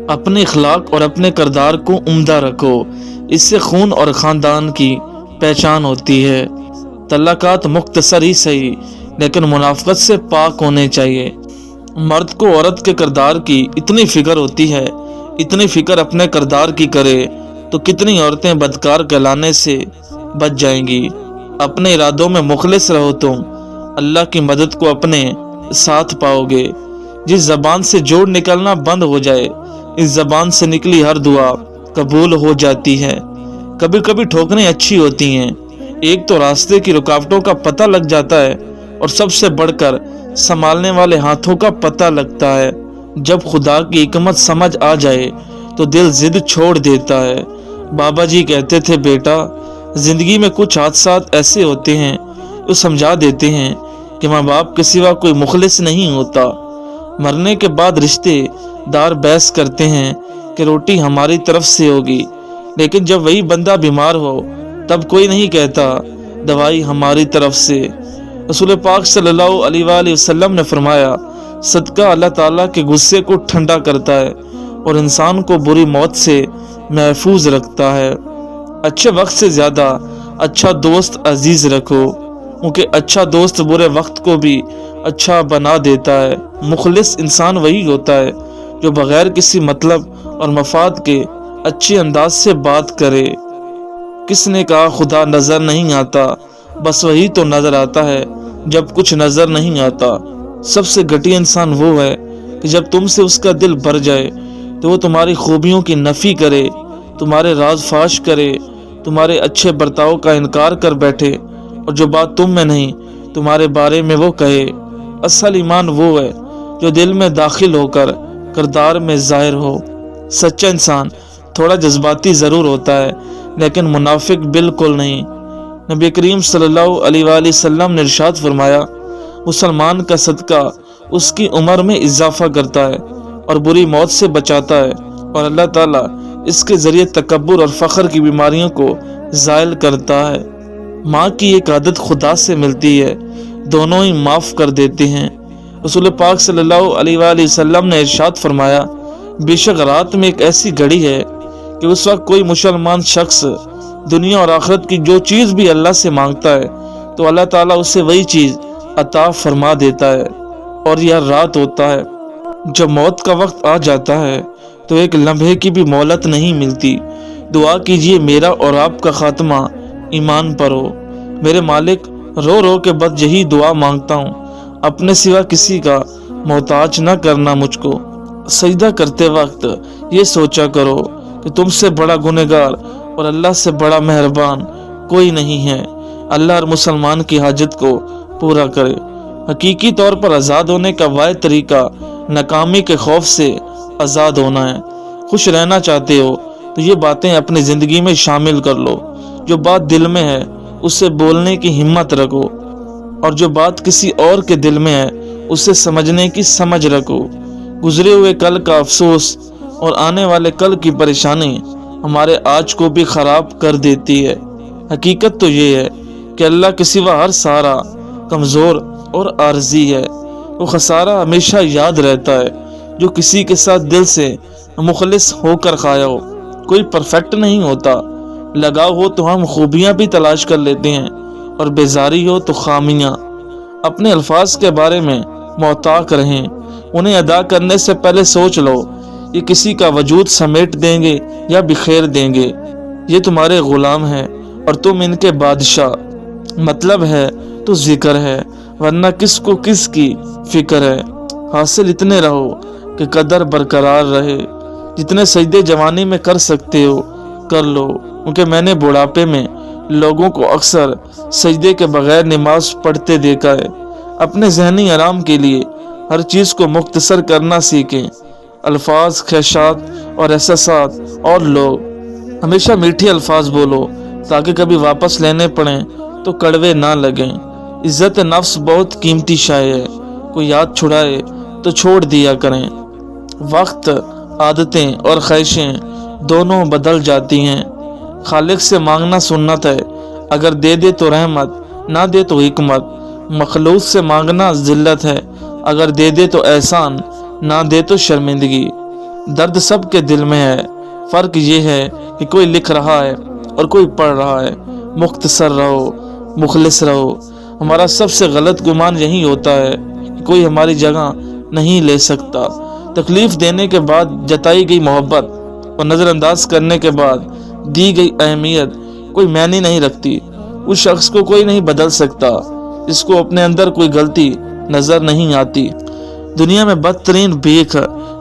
اپنے اخلاق اور اپنے کردار کو عمدہ رکھو، اس سے خون اور خاندان کی پہچان ہوتی ہے۔ تعلقات مختصر ہی صحیح لیکن منافقت سے پاک ہونے چاہیے۔ مرد کو عورت کے کردار کی اتنی فکر ہوتی ہے، اتنی فکر اپنے کردار کی کرے تو کتنی عورتیں بدکار کہلانے سے بچ جائیں گی۔ اپنے ارادوں میں مخلص رہو، تم اللہ کی مدد کو اپنے ساتھ پاؤ گے۔ جس زبان سے جوڑ نکلنا بند ہو جائے، اس زبان سے نکلی ہر دعا قبول ہو جاتی ہے۔ کبھی کبھی ٹھوکریں اچھی ہوتی ہیں، ایک تو راستے کی رکاوٹوں کا پتہ لگ جاتا ہے اور سب سے بڑھ کر سنبھالنے والے ہاتھوں کا پتہ لگتا ہے۔ جب خدا کی حکمت سمجھ آ جائے تو دل ضد چھوڑ دیتا ہے۔ بابا جی کہتے تھے، بیٹا زندگی میں کچھ حادثات ایسے ہوتے ہیں جو سمجھا دیتے ہیں کہ ماں باپ کے سوا کوئی مخلص نہیں ہوتا۔ مرنے کے بعد رشتے دار بحث کرتے ہیں کہ روٹی ہماری طرف سے ہوگی، لیکن جب وہی بندہ بیمار ہو تب کوئی نہیں کہتا دوائی ہماری طرف سے۔ رسول پاک صلی اللہ علیہ وآلہ وسلم نے فرمایا، صدقہ اللہ تعالیٰ کے غصے کو ٹھنڈا کرتا ہے اور انسان کو بری موت سے محفوظ رکھتا ہے۔ اچھے وقت سے زیادہ اچھا دوست عزیز رکھو، کیونکہ اچھا دوست برے وقت کو بھی اچھا بنا دیتا ہے۔ مخلص انسان وہی ہوتا ہے جو بغیر کسی مطلب اور مفاد کے اچھے انداز سے بات کرے۔ کس نے کہا خدا نظر نہیں آتا؟ بس وہی تو نظر آتا ہے جب کچھ نظر نہیں آتا۔ سب سے گھٹیا انسان وہ ہے کہ جب تم سے اس کا دل بھر جائے تو وہ تمہاری خوبیوں کی نفی کرے، تمہارے راز فاش کرے، تمہارے اچھے برتاؤ کا انکار کر بیٹھے اور جو بات تم میں نہیں تمہارے بارے میں وہ کہے۔ اصل ایمان وہ ہے جو دل میں داخل ہو کر کردار میں ظاہر ہو۔ سچا انسان تھوڑا جذباتی ضرور ہوتا ہے لیکن منافق بالکل نہیں۔ نبی کریم صلی اللہ علیہ وآلہ وسلم نے ارشاد فرمایا، مسلمان کا صدقہ اس کی عمر میں اضافہ کرتا ہے اور بری موت سے بچاتا ہے، اور اللہ تعالیٰ اس کے ذریعے تکبر اور فخر کی بیماریوں کو زائل کرتا ہے۔ ماں کی ایک عادت خدا سے ملتی ہے، دونوں ہی معاف کر دیتے ہیں۔ رسول پاک صلی اللہ علیہ وآلہ وسلم نے ارشاد فرمایا، بے شک رات میں ایک ایسی گھڑی ہے کہ اس وقت کوئی مسلمان شخص دنیا اور آخرت کی جو چیز بھی اللہ سے مانگتا ہے تو اللہ تعالیٰ اسے وہی چیز عطا فرما دیتا ہے، اور یہ رات ہوتا ہے جب موت کا وقت آ جاتا ہے تو ایک لمحے کی بھی مہلت نہیں ملتی۔ دعا کیجئے میرا اور آپ کا خاتمہ ایمان پر ہو۔ میرے مالک، رو رو کے بس یہی دعا مانگتا ہوں، اپنے سوا کسی کا محتاج نہ کرنا مجھ کو۔ سجدہ کرتے وقت یہ سوچا کرو کہ تم سے بڑا گنہگار اور اللہ سے بڑا مہربان کوئی نہیں ہے۔ اللہ ہر مسلمان کی حاجت کو پورا کرے۔ حقیقی طور پر آزاد ہونے کا واحد طریقہ ناکامی کے خوف سے آزاد ہونا ہے۔ خوش رہنا چاہتے ہو تو یہ باتیں اپنی زندگی میں شامل کر لو۔ جو بات دل میں ہے اسے بولنے کی ہمت رکھو، اور جو بات کسی اور کے دل میں ہے اسے سمجھنے کی سمجھ رکھو۔ گزرے ہوئے کل کا افسوس اور آنے والے کل کی پریشانی ہمارے آج کو بھی خراب کر دیتی ہے۔ حقیقت تو یہ ہے کہ اللہ کے سوا ہر سہارا کمزور اور عارضی ہے۔ وہ خسارہ ہمیشہ یاد رہتا ہے جو کسی کے ساتھ دل سے مخلص ہو کر کھایا ہو۔ کوئی پرفیکٹ نہیں ہوتا، لگاؤ ہو تو ہم خوبیاں بھی تلاش کر لیتے ہیں اور بیزاری ہو تو خامیاں۔ اپنے الفاظ کے بارے میں محتاط رہیں، انہیں ادا کرنے سے پہلے سوچ لو یہ کسی کا وجود سمیٹ دیں گے یا بکھیر دیں گے۔ یہ تمہارے غلام ہیں اور تم ان کے بادشاہ۔ مطلب ہے تو ذکر ہے، ورنہ کس کو کس کی فکر ہے۔ حاصل اتنے رہو کہ قدر برقرار رہے۔ جتنے سجدے جوانی میں کر سکتے ہو کر لو، کیونکہ میں نے بڑھاپے میں لوگوں کو اکثر سجدے کے بغیر نماز پڑھتے دیکھا ہے۔ اپنے ذہنی آرام کے لیے ہر چیز کو مختصر کرنا سیکھیں۔ الفاظ، خواہشات اور احساسات اور لوگ ہمیشہ میٹھے الفاظ بولو تاکہ کبھی واپس لینے پڑیں تو کڑوے نہ لگیں۔ عزت نفس بہت قیمتی شے ہے، کوئی یاد چھڑائے تو چھوڑ دیا کریں۔ وقت، عادتیں اور خواہشیں دونوں بدل جاتی ہیں۔ خالق سے مانگنا سنت ہے، اگر دے دے تو رحمت، نہ دے تو حکمت۔ مخلوق سے مانگنا ذلت ہے، اگر دے دے تو احسان، نہ دے تو شرمندگی۔ درد سب کے دل میں ہے، فرق یہ ہے کہ کوئی لکھ رہا ہے اور کوئی پڑھ رہا ہے۔ مختصر رہو، مخلص رہو۔ ہمارا سب سے غلط گمان یہی ہوتا ہے کہ کوئی ہماری جگہ نہیں لے سکتا۔ تکلیف دینے کے بعد جتائی گئی محبت اور نظر انداز کرنے کے بعد دی گئی اہمیت کوئی معنی نہیں رکھتی۔ اس شخص کو کوئی نہیں بدل سکتا جس کو اپنے اندر کوئی غلطی نظر نہیں آتی۔ دنیا میں بدترین بھیک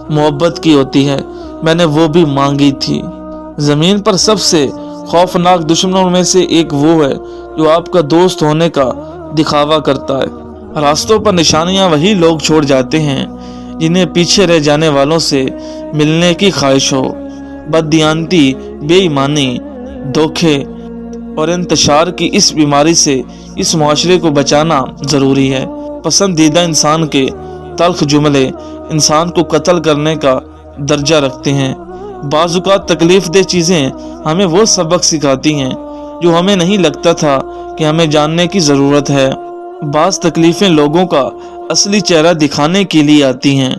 محبت کی ہوتی ہے، میں نے وہ بھی مانگی تھی۔ زمین پر سب سے خوفناک دشمنوں میں سے ایک وہ ہے جو آپ کا دوست ہونے کا دکھاوا کرتا ہے۔ راستوں پر نشانیاں وہی لوگ چھوڑ جاتے ہیں جنہیں پیچھے رہ جانے والوں سے ملنے کی خواہش ہو۔ بددیانتی، بے ایمانی، دھوکے اور انتشار کی اس بیماری سے اس معاشرے کو بچانا ضروری ہے۔ پسندیدہ انسان کے تلخ جملے انسان کو قتل کرنے کا درجہ رکھتے ہیں۔ بعض اوقات تکلیف دہ چیزیں ہمیں وہ سبق سکھاتی ہیں جو ہمیں نہیں لگتا تھا کہ ہمیں جاننے کی ضرورت ہے۔ بعض تکلیفیں لوگوں کا اصلی چہرہ دکھانے کے لیے آتی ہیں۔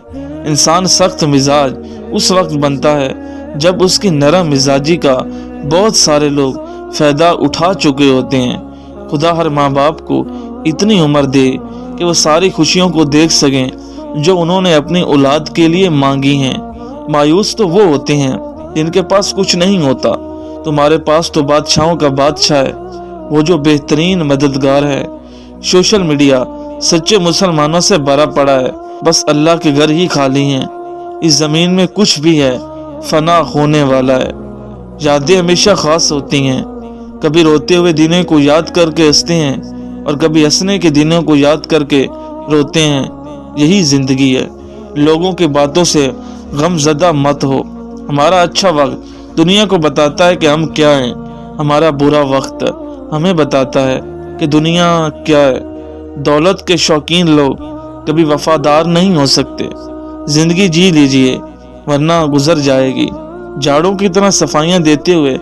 انسان سخت مزاج اس وقت بنتا ہے جب اس کی نرم مزاجی کا بہت سارے لوگ فائدہ اٹھا چکے ہوتے ہیں۔ خدا ہر ماں باپ کو اتنی عمر دے کہ وہ ساری خوشیوں کو دیکھ سکیں جو انہوں نے اپنی اولاد کے لیے مانگی ہیں۔ مایوس تو وہ ہوتے ہیں جن کے پاس کچھ نہیں ہوتا۔ تمہارے پاس تو بادشاہوں کا بادشاہ ہے، وہ جو بہترین مددگار ہے۔ سوشل میڈیا سچے مسلمانوں سے بھرا پڑا ہے، بس اللہ کے گھر ہی خالی ہیں۔ اس زمین میں کچھ بھی ہے فنا ہونے والا ہے۔ یادیں ہمیشہ خاص ہوتی ہیں، کبھی روتے ہوئے دنوں کو یاد کر کے ہنستے ہیں اور کبھی ہنسنے کے دنوں کو یاد کر کے روتے ہیں۔ یہی زندگی ہے۔ لوگوں کی باتوں سے غم زدہ مت ہو۔ ہمارا اچھا وقت دنیا کو بتاتا ہے کہ ہم کیا ہیں، ہمارا برا وقت ہمیں بتاتا ہے کہ دنیا کیا ہے۔ دولت کے شوقین لوگ کبھی وفادار نہیں ہو سکتے۔ زندگی جی لیجئے ورنہ گزر جائے گی۔ جھاڑوں کی طرح صفائیاں دیتے ہوئے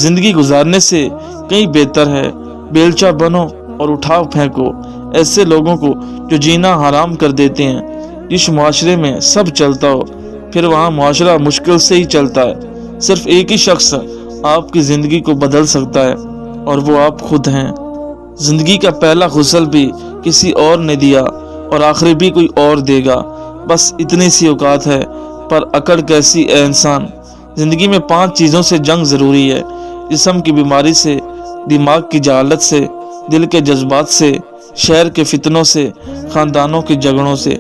زندگی گزارنے سے کئی بہتر ہے بیلچہ بنو اور اٹھاؤ پھینکو ایسے لوگوں کو جو جینا حرام کر دیتے ہیں۔ جس معاشرے میں سب چلتا ہو پھر وہاں معاشرہ مشکل سے ہی چلتا ہے۔ صرف ایک ہی شخص آپ کی زندگی کو بدل سکتا ہے اور وہ آپ خود ہیں۔ زندگی کا پہلا غسل بھی کسی اور نے دیا اور آخری بھی کوئی اور دے گا، بس اتنی سی اوقات ہے۔ پر اکڑ کیسی اے انسان۔ زندگی میں 5 چیزوں سے جنگ ضروری ہے: جسم کی بیماری سے، دماغ کی جہالت سے، دل کے جذبات سے، شہر کے فتنوں سے، خاندانوں کے جھگڑوں سے۔